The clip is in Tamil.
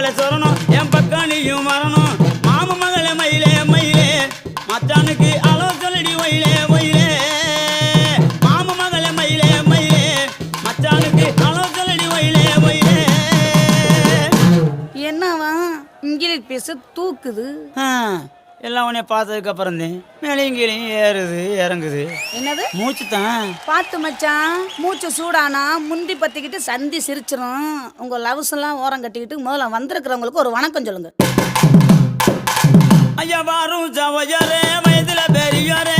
மகளை சொல்லணும் என் பக்கம் நீயும் வரணும் மாம மகளை மயிலே மயிலே மச்சானுக்கு அளவு சொல்லடி ஒயிலே ஒயிலே மாம மகளை மயிலே மயிலே மச்சானுக்கு அளவு சொல்லடி ஒயிலே ஒயிலே. என்னவா இங்கிலீஷ் பேச தூக்குது? எல்லாம் உன்னை பார்த்ததுக்கு அப்புறம் தான் மேலையும் கீழையும் ஏறுது இறங்குது. என்னது மூச்சு தான். பார்த்து மச்சான், மூச்சு சூடானா முந்தி பத்திக்கிட்டு சந்தி சிரிச்சிரும். உங்க லவ்ஸ் எல்லாம் ஓரம் கட்டிக்கிட்டு முதல்ல வந்திருக்கிறவங்களுக்கு ஒரு வணக்கம் சொல்லுங்க. ஐயா பாரும் சவஜரே வயதுல பெரியாரே